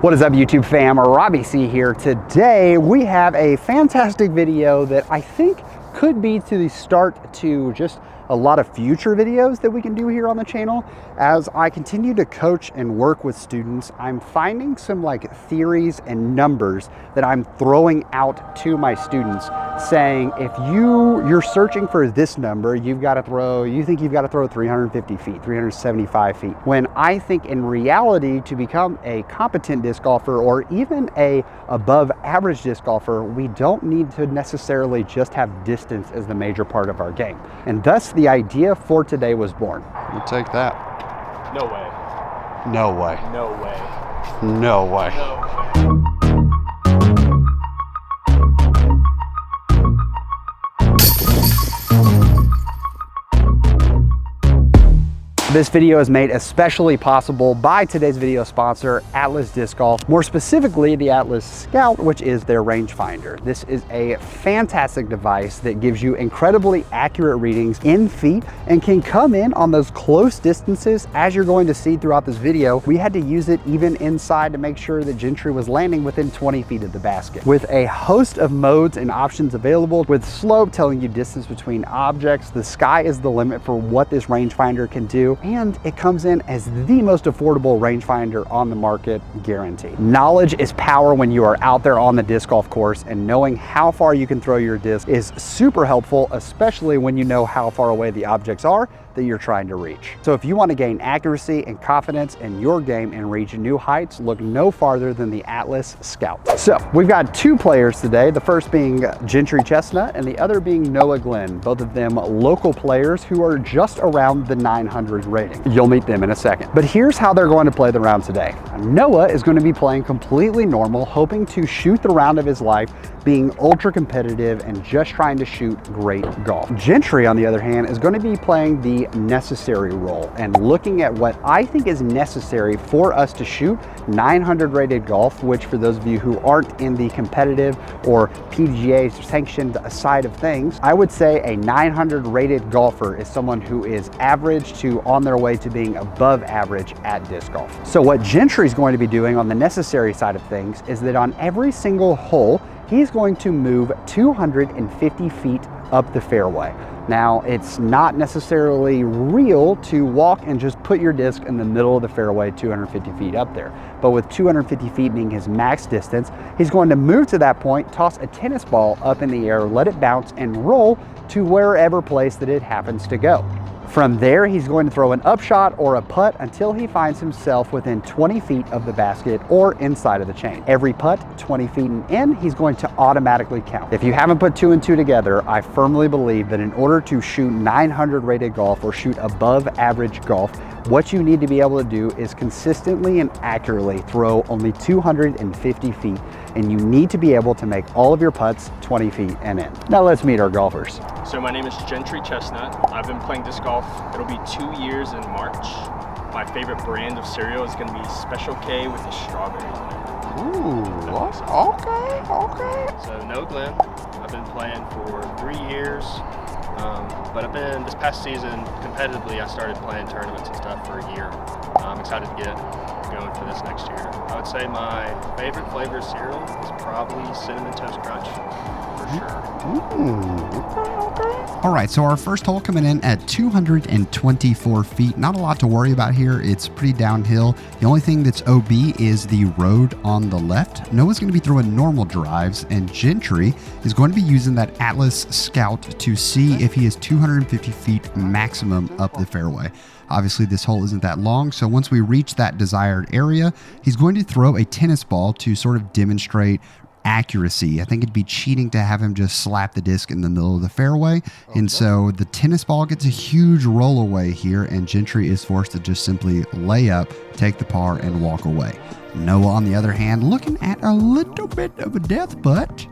What is up, YouTube fam? Robbie C here. Today we have a fantastic video that I think could be to the start to just a lot of future videos that we can do here on the channel. As I continue to coach and work with students, I'm finding some theories and numbers that I'm throwing out to my students saying, if you're searching for this number, you think you've got to throw 350 feet, 375 feet. When I think in reality, to become a competent disc golfer or even a above average disc golfer, we don't need to necessarily just have distance as the major part of our game. And thus the idea for today was born. You take that. No way. No way. No way. No way. No way. This video is made especially possible by today's video sponsor, Atlas Disc Golf, more specifically the Atlas Scout, which is their rangefinder. This is a fantastic device that gives you incredibly accurate readings in feet and can come in on those close distances. As you're going to see throughout this video, we had to use it even inside to make sure that Jentry was landing within 20 feet of the basket. With a host of modes and options available, with slope telling you distance between objects, the sky is the limit for what this rangefinder can do. And it comes in as the most affordable rangefinder on the market, guaranteed. Knowledge is power when you are out there on the disc golf course, and knowing how far you can throw your disc is super helpful, especially when you know how far away the objects are that you're trying to reach. So if you want to gain accuracy and confidence in your game and reach new heights, look no farther than the Atlas Scout. So we've got two players today, the first being Jentry Chestnut and the other being Noah Glenn, both of them local players who are just around the 900 rating. You'll meet them in a second. But here's how they're going to play the round today. Noah is going to be playing completely normal, hoping to shoot the round of his life, being ultra competitive and just trying to shoot great golf. Jentry, on the other hand, is going to be playing the necessary role and looking at what I think is necessary for us to shoot 900 rated golf, which for those of you who aren't in the competitive or PGA sanctioned side of things, I would say a 900 rated golfer is someone who is average to on their way to being above average at disc golf. So what Jentry is going to be doing on the necessary side of things is that on every single hole, he's going to move 250 feet up the fairway. Now, it's not necessarily real to walk and just put your disc in the middle of the fairway 250 feet up there. But with 250 feet being his max distance, he's going to move to that point, toss a tennis ball up in the air, let it bounce and roll to wherever place that it happens to go. From there, he's going to throw an upshot or a putt until he finds himself within 20 feet of the basket or inside of the chain. Every putt 20 feet and in, he's going to automatically count. If you haven't put two and two together, I firmly believe that in order to shoot 900 rated golf or shoot above average golf, what you need to be able to do is consistently and accurately throw only 250 feet, and you need to be able to make all of your putts 20 feet and in. Now let's meet our golfers. So my name is Jentry Chestnut. I've been playing disc golf. It'll be 2 years in March. My favorite brand of cereal is going to be Special K with the strawberries in it. Ooh, okay. So Noah Glenn. I've been playing for 3 years. But this past season, competitively, I started playing tournaments and stuff for a year. I'm excited to get going for this next year. I would say my favorite flavor of cereal is probably Cinnamon Toast Crunch, for sure. All right, so our first hole coming in at 224 feet. Not a lot to worry about here. It's pretty downhill. The only thing that's OB is the road on the left. Noah's going to be throwing normal drives, and Jentry is going to be using that Atlas Scout to see if he is 250 feet maximum up the fairway. Obviously, this hole isn't that long, so once we reach that desired area, he's going to throw a tennis ball to sort of demonstrate accuracy. I think it'd be cheating to have him just slap the disc in the middle of the fairway. And so the tennis ball gets a huge roll away here, and Jentry is forced to just simply lay up, take the par, and walk away. Noah, on the other hand, looking at a little bit of a death putt.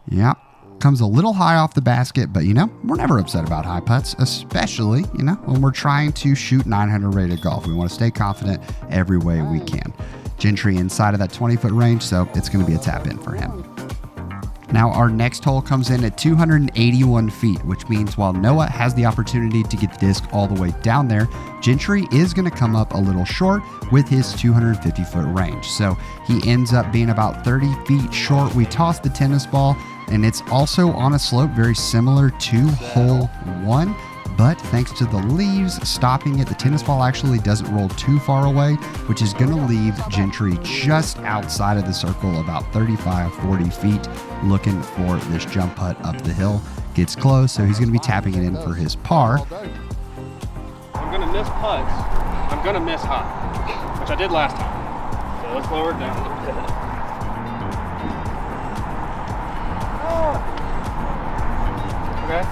Yeah. Comes a little high off the basket, but we're never upset about high putts, especially, when we're trying to shoot 900 rated golf. We want to stay confident every way we can. Jentry inside of that 20-foot range, so it's going to be a tap in for him. Now our next hole comes in at 281 feet, which means while Noah has the opportunity to get the disc all the way down there, Jentry is going to come up a little short with his 250 foot range. So he ends up being about 30 feet short. We toss the tennis ball, and it's also on a slope very similar to hole 1. But thanks to the leaves stopping it, the tennis ball actually doesn't roll too far away, which is going to leave Jentry just outside of the circle, about 35, 40 feet, looking for this jump putt up the hill. Gets close, so he's going to be tapping it in for his par. I'm going to miss putts. I'm going to miss high, which I did last time. So let's lower it down a little bit. Okay.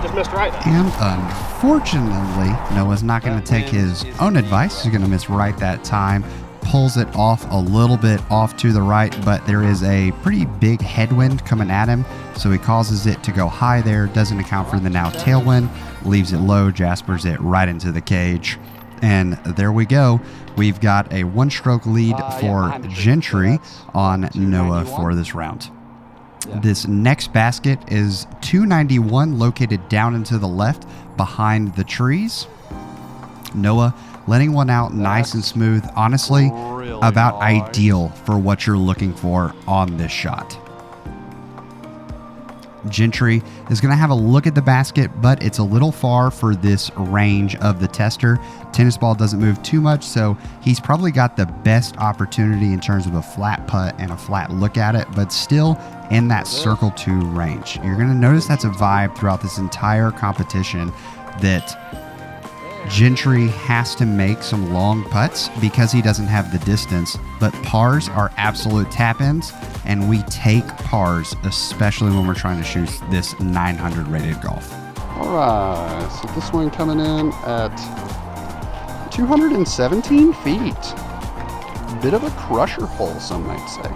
Just missed right then. And unfortunately, Noah's not going to take his own advice. He's going to miss right that time. Pulls it off a little bit off to the right, but there is a pretty big headwind coming at him, so he causes it to go high there. Doesn't account for the now tailwind. Leaves it low. Jaspers it right into the cage. And there we go. We've got a one-stroke lead for Jentry on Noah for this round. This next basket is 291, located down and to the left behind the trees. Noah letting one out nice and smooth. Honestly, about ideal for what you're looking for on this shot. Jentry is going to have a look at the basket, but it's a little far for this range of the tester. Tennis ball doesn't move too much, so he's probably got the best opportunity in terms of a flat putt and a flat look at it, but still in that circle 2 range. You're going to notice that's a vibe throughout this entire competition, that Jentry has to make some long putts because he doesn't have the distance, but pars are absolute tap-ins, and we take pars, especially when we're trying to shoot this 900 rated golf. All right, so this one coming in at 217 feet. Bit of a crusher hole, some might say.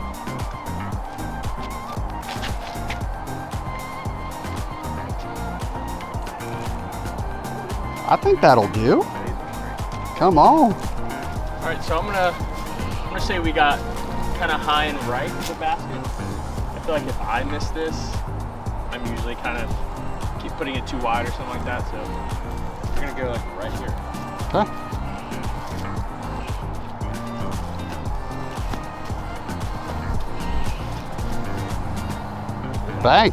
I think that'll do. Come on. All right, so I'm gonna say we got kind of high and right of the basket. I feel like if I miss this, I'm usually kind of keep putting it too wide or something like that. So we're gonna go like right here. Okay. Bang.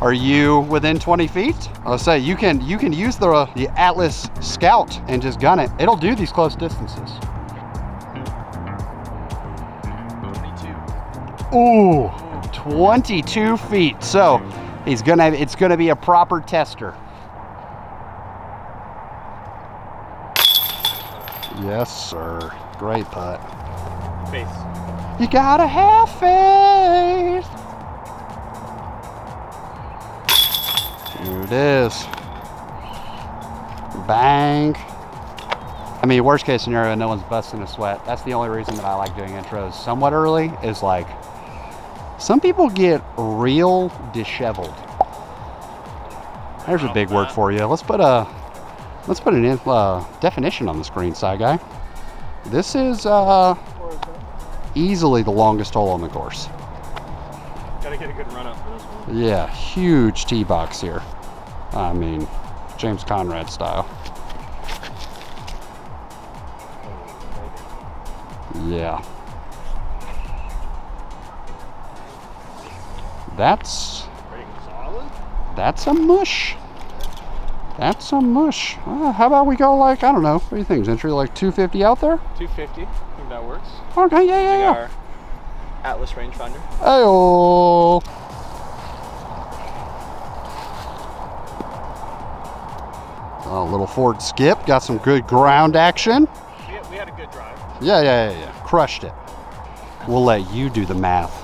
Are you within 20 feet? I'll say you can use the Atlas Scout and just gun it. It'll do these close distances. 22. Ooh, 22 feet. So it's gonna be a proper tester. Yes, sir. Great putt. Face. You gotta have faith. Here it is. Bang. I mean, worst case scenario, no one's busting a sweat. That's the only reason that I like doing intros somewhat early, is like, some people get real disheveled. There's a big word for you. Let's put an definition on the screen, side guy. This is easily the longest hole on the course. Gotta get a good run up for this one. Yeah, huge tee box here. I mean, James Conrad style. Yeah. That's a mush. That's a mush. How about we go like, I don't know, what do you think, Jentry? Like 250 out there? 250. I think that works. Okay, yeah. Our Atlas rangefinder. Hey-oh. A little forward skip. Got some good ground action. We had a good drive. Yeah. Crushed it. We'll let you do the math.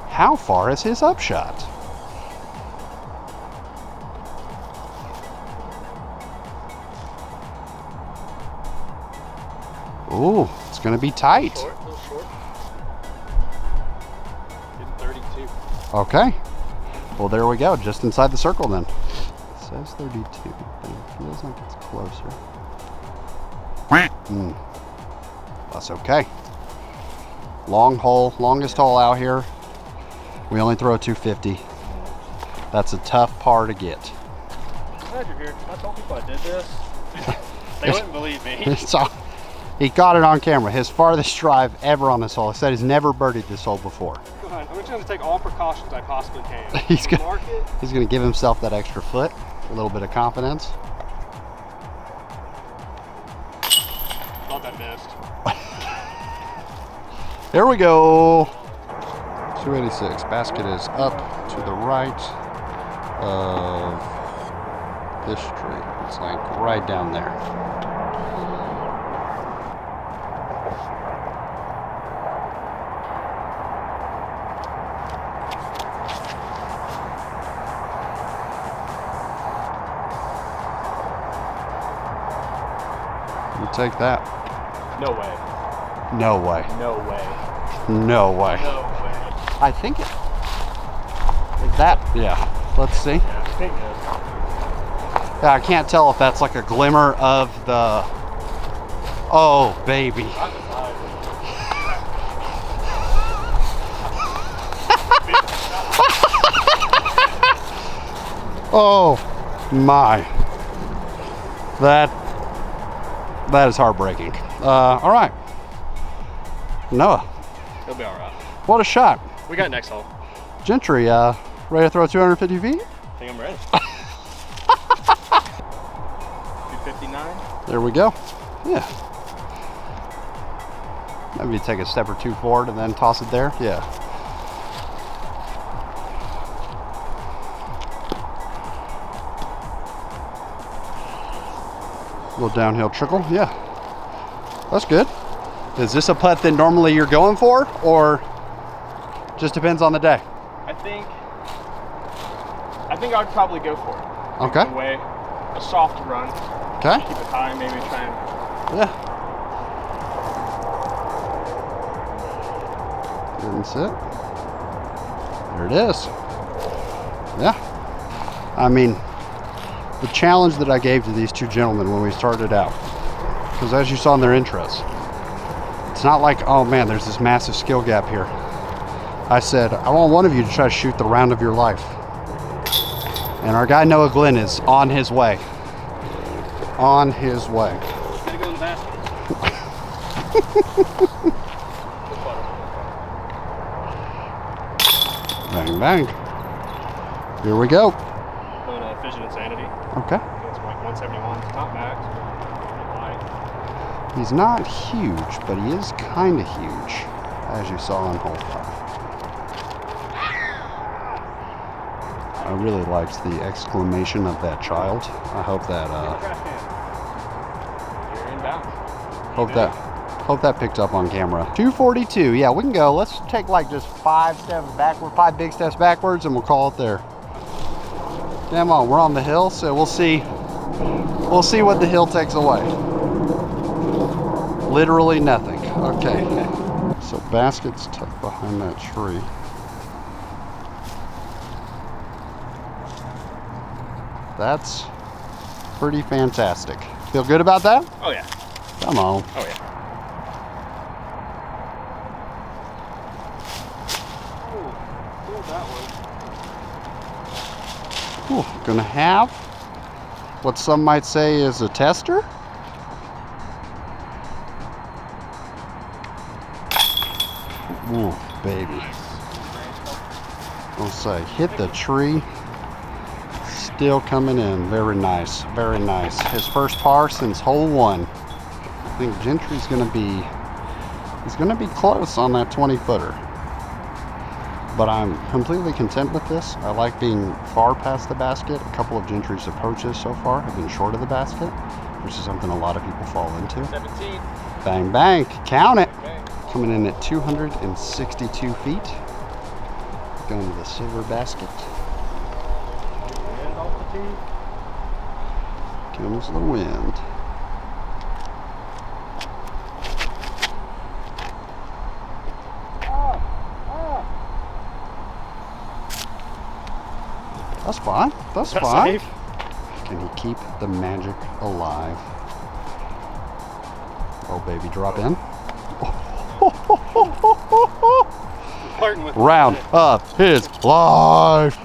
How far is his upshot? Ooh, it's going to be tight. A little short. Getting 32. Okay. Well, there we go. Just inside the circle then. It says 32, but it feels like it's closer. That's okay. Long hole, longest hole out here. We only throw 250. That's a tough par to get. Glad you're here. I told people I did this. They wouldn't believe me. He got it on camera. His farthest drive ever on this hole. He said he's never birdied this hole before. Go ahead. I'm just going to take all precautions I possibly can. He's going to give himself that extra foot, a little bit of confidence. Thought that missed. Here we go. 286. Basket is up to the right of this tree. It's like right down there. You take that. No way. No way. No way. No way. No way. I think it is that. Yeah. Let's see. Yeah, I think it is. Yeah, I can't tell if that's like a glimmer of the. Oh, baby. I'm excited. Oh my. That is heartbreaking. All right. Noah. He'll be all right. What a shot. We got next hole. Gentry, ready to throw 250 feet? I think I'm ready. 259. There we go. Yeah. Maybe take a step or two forward and then toss it there. Yeah. A little downhill trickle. Yeah. That's good. Is this a putt that normally you're going for, or just depends on the day? I think I'd probably go for it. Okay. Away, a soft run. Okay. Keep it high, maybe try and. Yeah. Didn't sit. There it is. Yeah. I mean, the challenge that I gave to these two gentlemen when we started out, because as you saw in their intros, it's not like, oh man, there's this massive skill gap here. I said, I want one of you to try to shoot the round of your life. And our guy Noah Glenn is on his way. On his way. Gotta go in the basket. Bang, bang. Here we go. Going Fission Insanity. Okay. It's like 171. It's not max. But He's not huge, but he is kind of huge, as you saw on hole 5. I really liked the exclamation of that child. I hope that you're inbound. hope that picked up on camera. 242. Yeah, we can go. Let's take like just 5 steps backward, 5 big steps backwards, and we'll call it there. Come on, we're on the hill, so we'll see what the hill takes away. Literally nothing. Okay. So basket's tucked behind that tree. That's pretty fantastic. Feel good about that? Oh yeah. Come on. Oh yeah. Ooh, feel that one. Ooh, gonna have what some might say is a tester. Ooh, baby. I'll say, hit the tree. Still coming in. Very nice. Very nice. His first par since hole 1. I think Gentry's gonna be, he's gonna be close on that 20-footer. But I'm completely content with this. I like being far past the basket. A couple of Gentry's approaches so far have been short of the basket, which is something a lot of people fall into. 17. Bang, bang. Count it. Okay. Coming in at 262 feet. Going to the silver basket. Wind off the tee. Comes the wind. That's fine. That's fine. Safe. Can he keep the magic alive? Oh, baby, drop in. Flirting with Round of his life.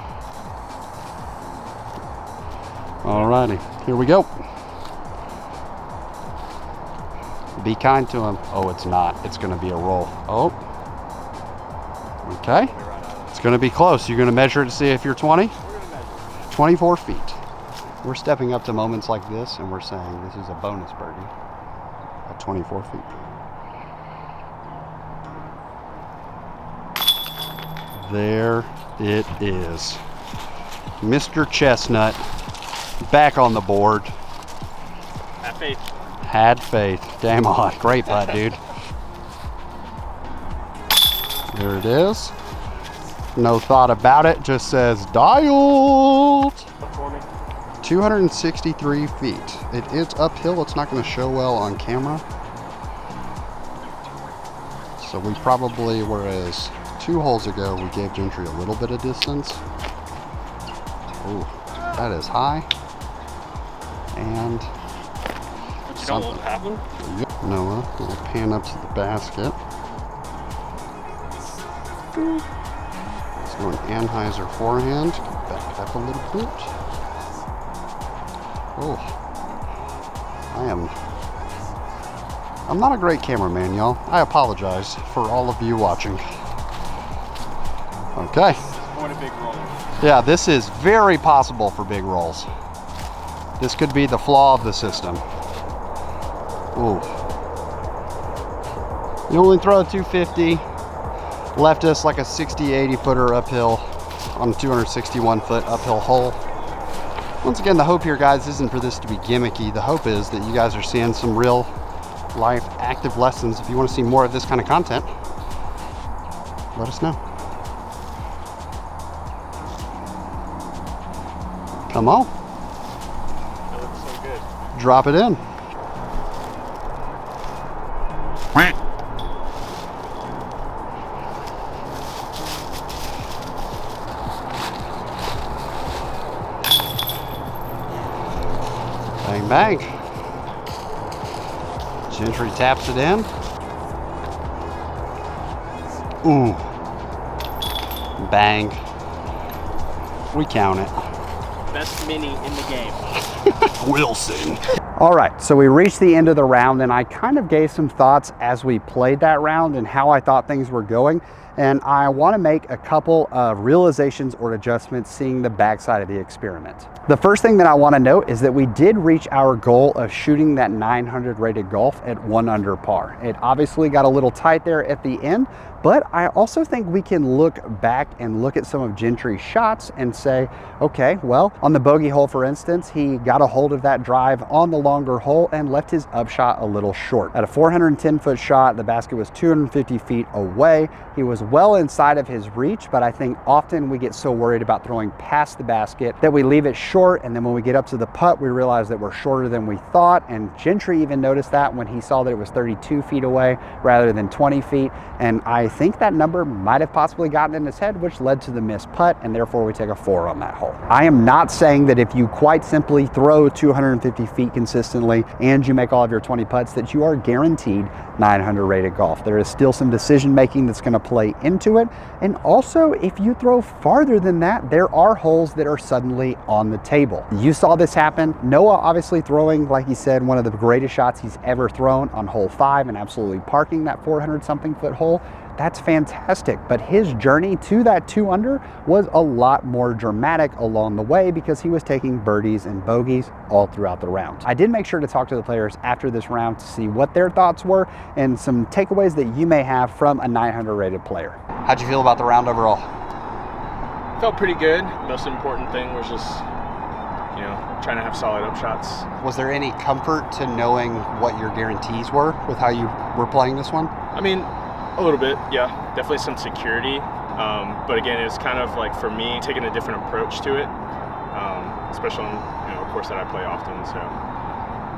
Alrighty, here we go. Be kind to him. Oh, it's not. It's gonna be a roll. Oh. Okay. It's gonna be close. You're gonna measure it to see if you're 20? 24 feet. We're stepping up to moments like this and we're saying this is a bonus birdie at 24 feet. There it is. Mr. Chestnut back on the board. Have faith. Had faith. Damn on. Great putt, dude. There it is. No thought about it. Just says dialed. 263 feet. It is uphill. It's not going to show well on camera. So we probably, whereas 2 holes ago, we gave Jentry a little bit of distance. Ooh, that is high. And But you don't want to happen? Noah will pan up to the basket. It's going Anheuser forehand. Back up a little bit. Oh, I'm not a great cameraman, y'all. I apologize for all of you watching. Okay. What a big roll. Yeah, this is very possible for big rolls. This could be the flaw of the system. Ooh. You only throw a 250. Left us like a 60, 80 footer uphill on a 261 foot uphill hole. Once again, the hope here, guys, isn't for this to be gimmicky. The hope is that you guys are seeing some real life active lessons. If you want to see more of this kind of content, let us know. Come on. That looks so good. Drop it in. Bang, bang. Jentry taps it in. Ooh. Bang. We count it. Best mini in the game. Wilson. All right, so we reached the end of the round and I kind of gave some thoughts as we played that round and how I thought things were going. And I want to make a couple of realizations or adjustments seeing the backside of the experiment. The first thing that I want to note is that we did reach our goal of shooting that 900 rated golf at 1 under par. It obviously got a little tight there at the end, but I also think we can look back and look at some of Jentry's shots and say, okay, well, on the bogey hole, for instance, he got a hold of that drive on the longer hole and left his upshot a little short. At a 410 foot shot, the basket was 250 feet away. He was well inside of his reach, but I think often we get so worried about throwing past the basket that we leave it short, and then when we get up to the putt, we realize that we're shorter than we thought, and Jentry even noticed that when he saw that it was 32 feet away rather than 20 feet, and I think that number might have possibly gotten in his head, which led to the missed putt, and therefore we take a 4 on that hole. I am not saying that if you quite simply throw 250 feet consistently and you make all of your 20 putts that you are guaranteed 900 rated golf. There is still some decision making that's going to play into it, and also if you throw farther than that, there are holes that are suddenly on the table. You saw this happen. Noah obviously throwing, like he said, one of the greatest shots he's ever thrown on hole 5 and absolutely parking that 400 something foot hole. That's fantastic, but his journey to that 2 under was a lot more dramatic along the way because he was taking birdies and bogeys all throughout the round. I did make sure to talk to the players after this round to see what their thoughts were and some takeaways that you may have from a 900 rated player. How'd you feel about the round overall? Felt pretty good. Most important thing was just, you know, trying to have solid up shots. Was there any comfort to knowing what your guarantees were with how you were playing this one? I mean, a little bit, yeah. Definitely some security. But again, it's kind of like, for me, taking a different approach to it, especially on, you know, a course that I play often. So,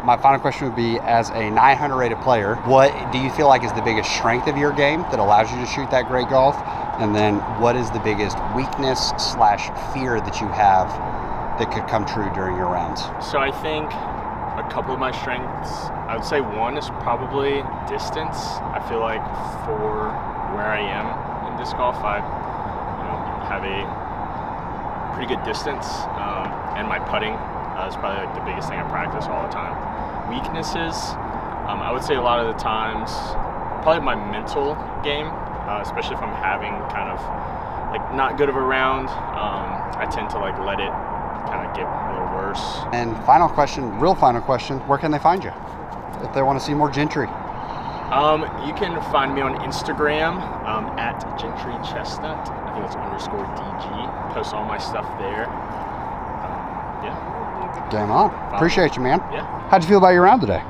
my final question would be, as a 900 rated player, what do you feel like is the biggest strength of your game that allows you to shoot that great golf? And then what is the biggest weakness / fear that you have that could come true during your rounds? So I think a couple of my strengths, I would say one is probably distance. I feel like for where I am in disc golf, I have a pretty good distance, and my putting It's probably like the biggest thing I practice all the time. Weaknesses, I would say a lot of the times, probably my mental game, especially if I'm having kind of like not good of a round. I tend to like let it kind of get a little worse. And final question, real final question, where can they find you if they want to see more Jentry? You can find me on Instagram at Jentry Chestnut. I think it's _DG. Post all my stuff there. Yeah. Game on. Appreciate you, man. Yeah. How'd you feel about your round today?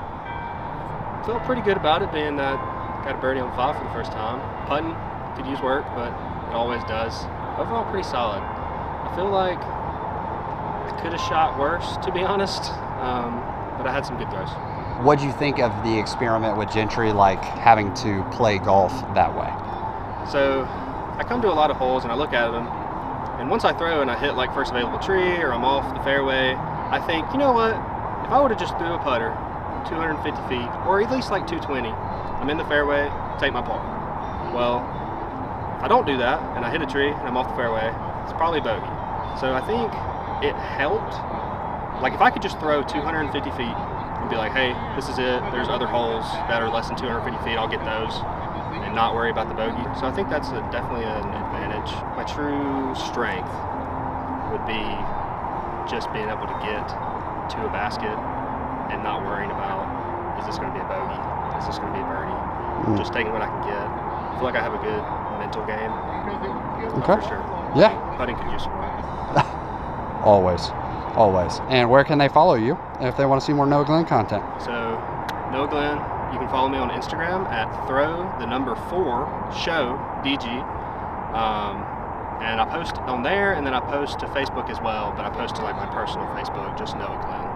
Felt pretty good about it, being that got a birdie on 5 for the first time. Putting could use work, but it always does. Overall, pretty solid. I feel like I could have shot worse, to be honest, but I had some good throws. What'd you think of the experiment with Jentry, like having to play golf that way? So I come to a lot of holes and I look at them, and once I throw and I hit like first available tree or I'm off the fairway, I think, you know what, if I would have just threw a putter 250 feet or at least like 220, I'm in the fairway, take my par. Well, if I don't do that and I hit a tree and I'm off the fairway, it's probably bogey. So I think it helped. Like if I could just throw 250 feet and be like, hey, this is it, there's other holes that are less than 250 feet, I'll get those and not worry about the bogey. So I think that's definitely an advantage. My true strength would be just being able to get to a basket and not worrying about, is this going to be a bogey? Is this going to be a birdie? Just taking what I can get. I feel like I have a good mental game. Okay. For sure. Yeah. Putting could use some work. Always. Always. And where can they follow you if they want to see more Noah Glenn content? So, Noah Glenn, you can follow me on Instagram at throw4show.dg. And I post on there, and then I post to Facebook as well, but I post to like my personal Facebook, just Noah Glenn.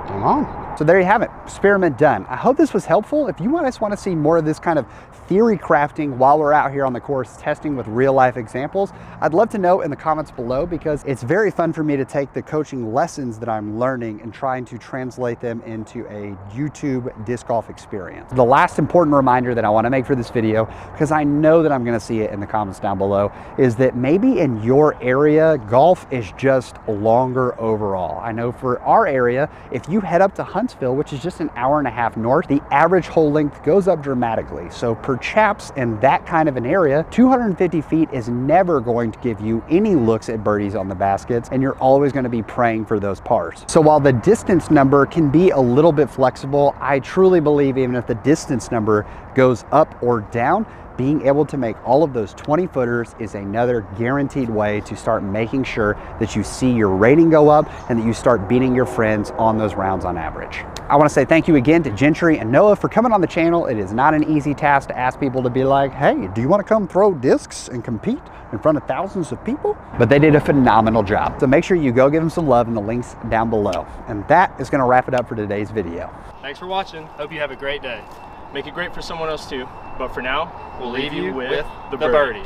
Game on. So there you have it, experiment done. I hope this was helpful. If you guys want to see more of this kind of theory crafting while we're out here on the course testing with real life examples, I'd love to know in the comments below, because it's very fun for me to take the coaching lessons that I'm learning and trying to translate them into a YouTube disc golf experience. The last important reminder that I want to make for this video, because I know that I'm going to see it in the comments down below, is that maybe in your area, golf is just longer overall. I know for our area, if you head up to Huntsville, which is just an hour and a half north, the average hole length goes up dramatically. So per chaps in that kind of an area, 250 feet is never going to give you any looks at birdies on the baskets, and you're always going to be praying for those pars. So while the distance number can be a little bit flexible, I truly believe even if the distance number goes up or down, being able to make all of those 20 footers is another guaranteed way to start making sure that you see your rating go up and that you start beating your friends on those rounds on average. I want to say thank you again to Jentry and Noah for coming on the channel. It is not an easy task to ask people to be like, hey, do you want to come throw discs and compete in front of thousands of people? But they did a phenomenal job. So make sure you go give them some love in the links down below. And that is going to wrap it up for today's video. Thanks for watching. Hope you have a great day. Make it great for someone else too. But for now, we'll leave you with the birdie.